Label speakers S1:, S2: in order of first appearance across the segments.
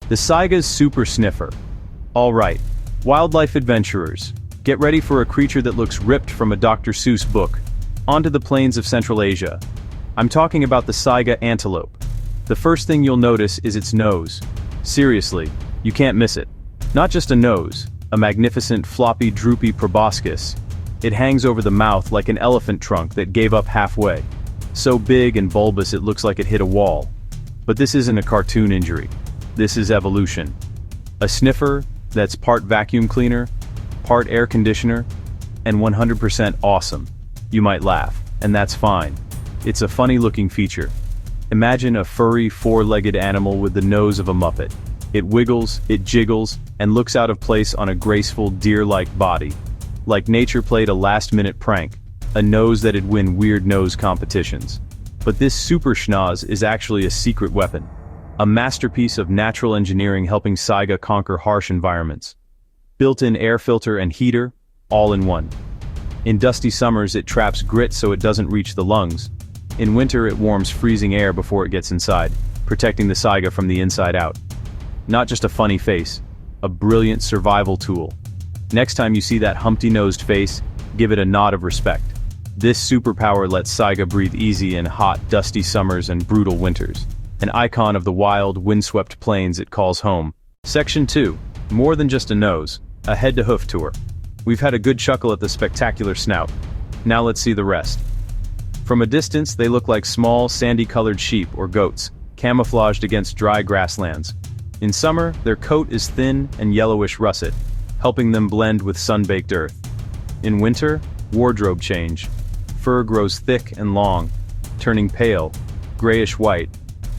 S1: The Saigas Super Sniffer. Alright, wildlife adventurers, get ready for a creature that looks ripped from a Dr. Seuss book. Onto the plains of Central Asia. I'm talking about the Saiga antelope. The first thing you'll notice is its nose. Seriously, you can't miss it. Not just a nose, a magnificent floppy droopy proboscis. It hangs over the mouth like an elephant trunk that gave up halfway. So big and bulbous it looks like it hit a wall. But this isn't a cartoon injury. This is evolution. A sniffer that's part vacuum cleaner, part air conditioner, and 100% awesome. You might laugh, and that's fine. It's a funny looking feature. Imagine a furry four-legged animal with the nose of a Muppet. It wiggles, it jiggles, and looks out of place on a graceful deer-like body. Like nature played a last-minute prank, a nose that'd win weird nose competitions. But this super schnoz is actually a secret weapon. A masterpiece of natural engineering helping Saiga conquer harsh environments. Built-in air filter and heater, all in one. In dusty summers it traps grit so it doesn't reach the lungs. In winter it warms freezing air before it gets inside, protecting the Saiga from the inside out. Not just a funny face, a brilliant survival tool. Next time you see that Humpty-Nosed face, give it a nod of respect. This superpower lets Saiga breathe easy in hot, dusty summers and brutal winters. An icon of the wild, windswept plains it calls home. Section 2. More than just a nose, a head-to-hoof tour. We've had a good chuckle at the spectacular snout. Now let's see the rest. From a distance they look like small, sandy-colored sheep or goats, camouflaged against dry grasslands. In summer, their coat is thin and yellowish russet, helping them blend with sun-baked earth. In winter, wardrobe change. Fur grows thick and long, turning pale, grayish-white,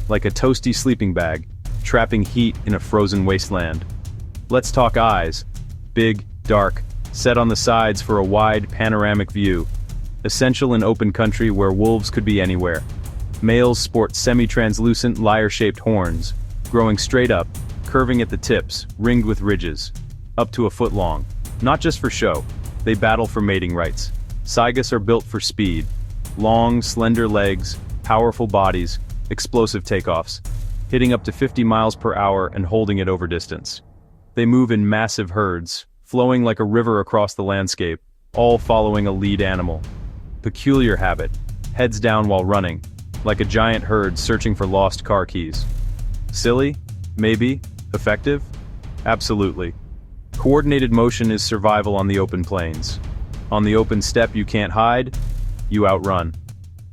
S1: like a toasty sleeping bag, trapping heat in a frozen wasteland. Let's talk eyes. Big, dark, set on the sides for a wide, panoramic view. Essential in open country where wolves could be anywhere. Males sport semi-translucent, lyre-shaped horns, growing straight up, curving at the tips, ringed with ridges. Up to a foot long. Not just for show, they battle for mating rights. Saigas are built for speed. Long, slender legs, powerful bodies, explosive takeoffs, hitting up to 50 miles per hour and holding it over distance. They move in massive herds, flowing like a river across the landscape, all following a lead animal. Peculiar habit, heads down while running, like a giant herd searching for lost car keys. Silly? Maybe. Effective? Absolutely. Coordinated motion is survival on the open plains. On the open steppe you can't hide, you outrun.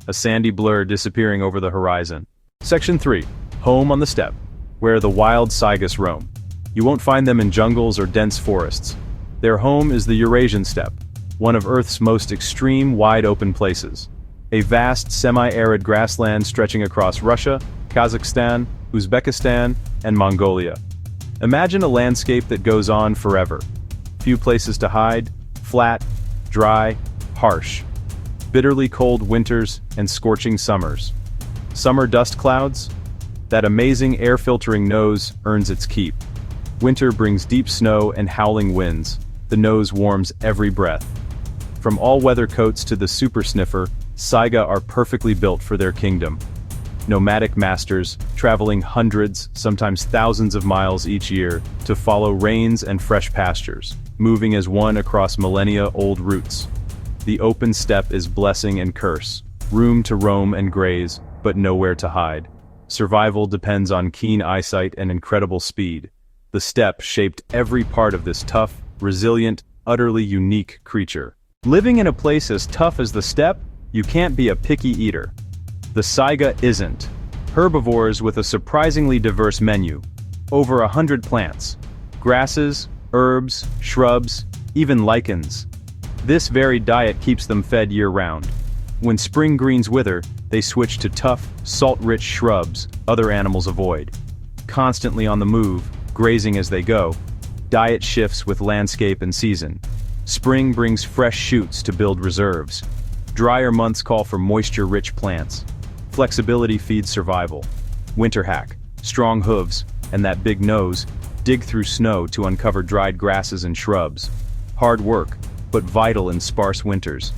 S1: A sandy blur disappearing over the horizon. Section 3. Home on the steppe, where the wild Saigas roam. You won't find them in jungles or dense forests. Their home is the Eurasian steppe, one of Earth's most extreme wide-open places. A vast semi-arid grassland stretching across Russia, Kazakhstan, Uzbekistan, and Mongolia. Imagine a landscape that goes on forever. Few places to hide, flat, dry, harsh. Bitterly cold winters and scorching summers. Summer dust clouds? That amazing air-filtering nose earns its keep. Winter brings deep snow and howling winds. The nose warms every breath. From all-weather coats to the super sniffer, Saiga are perfectly built for their kingdom. Nomadic masters, traveling hundreds, sometimes thousands of miles each year to follow rains and fresh pastures, moving as one across millennia-old routes. The open steppe is blessing and curse, room to roam and graze, but nowhere to hide. Survival depends on keen eyesight and incredible speed. The steppe shaped every part of this tough, resilient, utterly unique creature. Living in a place as tough as the steppe, you can't be a picky eater. The Saiga isn't. Herbivores with a surprisingly diverse menu. Over 100 plants. Grasses, herbs, shrubs, even lichens. This varied diet keeps them fed year-round. When spring greens wither, they switch to tough, salt-rich shrubs other animals avoid. Constantly on the move, grazing as they go, diet shifts with landscape and season. Spring brings fresh shoots to build reserves. Drier months call for moisture-rich plants. Flexibility feeds survival. Winter hack, strong hooves, and that big nose, dig through snow to uncover dried grasses and shrubs. Hard work, but vital in sparse winters.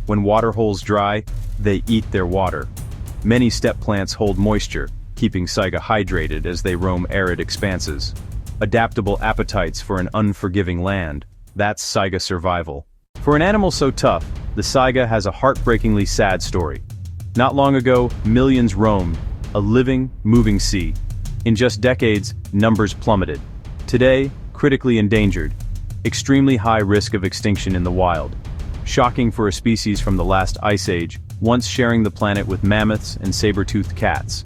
S1: When water holes dry, they eat their water. Many steppe plants hold moisture, keeping Saiga hydrated as they roam arid expanses. Adaptable appetites for an unforgiving land. That's Saiga survival. For an animal so tough, the Saiga has a heartbreakingly sad story. Not long ago, millions roamed, a living, moving sea. In just decades, numbers plummeted. Today, critically endangered. Extremely high risk of extinction in the wild. Shocking for a species from the last ice age, once sharing the planet with mammoths and saber-toothed cats.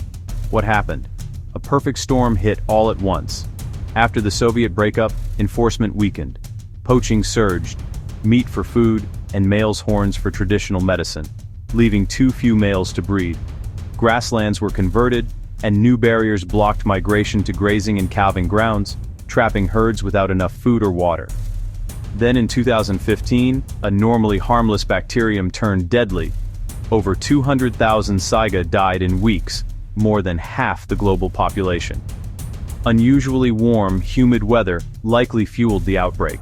S1: What happened? A perfect storm hit all at once. After the Soviet breakup, enforcement weakened. Poaching surged, meat for food, and males' horns for traditional medicine, leaving too few males to breed. Grasslands were converted, and new barriers blocked migration to grazing and calving grounds, trapping herds without enough food or water. Then in 2015, a normally harmless bacterium turned deadly. Over 200,000 Saiga died in weeks, more than half the global population. Unusually warm, humid weather likely fueled the outbreak.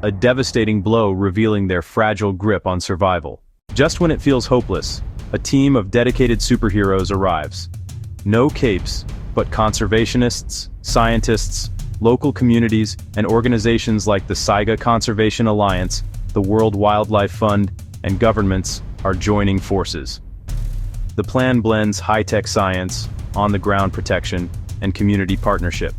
S1: A devastating blow revealing their fragile grip on survival. Just when it feels hopeless, a team of dedicated superheroes arrives. No capes, but conservationists, scientists, local communities, and organizations like the Saiga Conservation Alliance, the World Wildlife Fund, and governments are joining forces. The plan blends high-tech science, on-the-ground protection, and community partnership.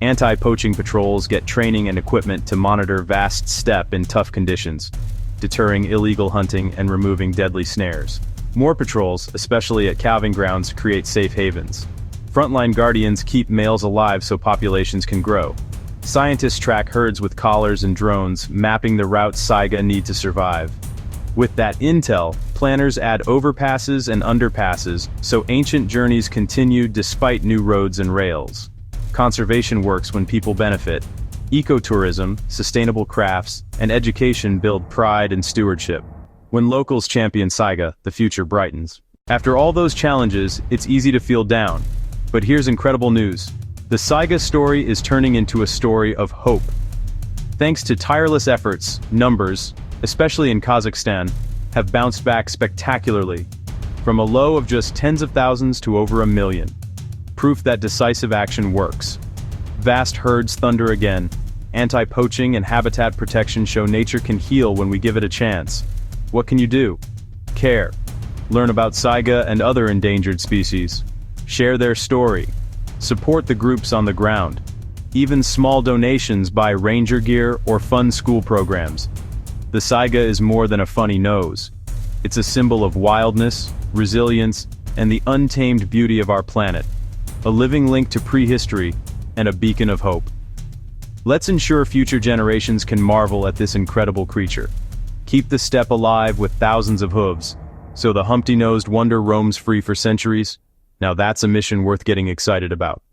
S1: Anti-poaching patrols get training and equipment to monitor vast steppe in tough conditions, deterring illegal hunting and removing deadly snares. More patrols, especially at calving grounds, create safe havens. Frontline guardians keep males alive so populations can grow. Scientists track herds with collars and drones, mapping the routes Saiga need to survive. With that intel, planners add overpasses and underpasses, so ancient journeys continue despite new roads and rails. Conservation works when people benefit. Ecotourism, sustainable crafts, and education build pride and stewardship. When locals champion Saiga, the future brightens. After all those challenges, it's easy to feel down. But here's incredible news. The Saiga story is turning into a story of hope. Thanks to tireless efforts, numbers, especially in Kazakhstan, have bounced back spectacularly. From a low of just tens of thousands to over 1 million. Proof that decisive action works. Vast herds thunder again. Anti-poaching and habitat protection show nature can heal when we give it a chance. What can you do? Care. Learn about Saiga and other endangered species. Share their story. Support the groups on the ground. Even small donations buy ranger gear or fund school programs. The Saiga is more than a funny nose. It's a symbol of wildness, resilience, and the untamed beauty of our planet. A living link to prehistory, and a beacon of hope. Let's ensure future generations can marvel at this incredible creature. Keep the steppe alive with thousands of hooves, so the Humpty-Nosed wonder roams free for centuries. Now that's a mission worth getting excited about.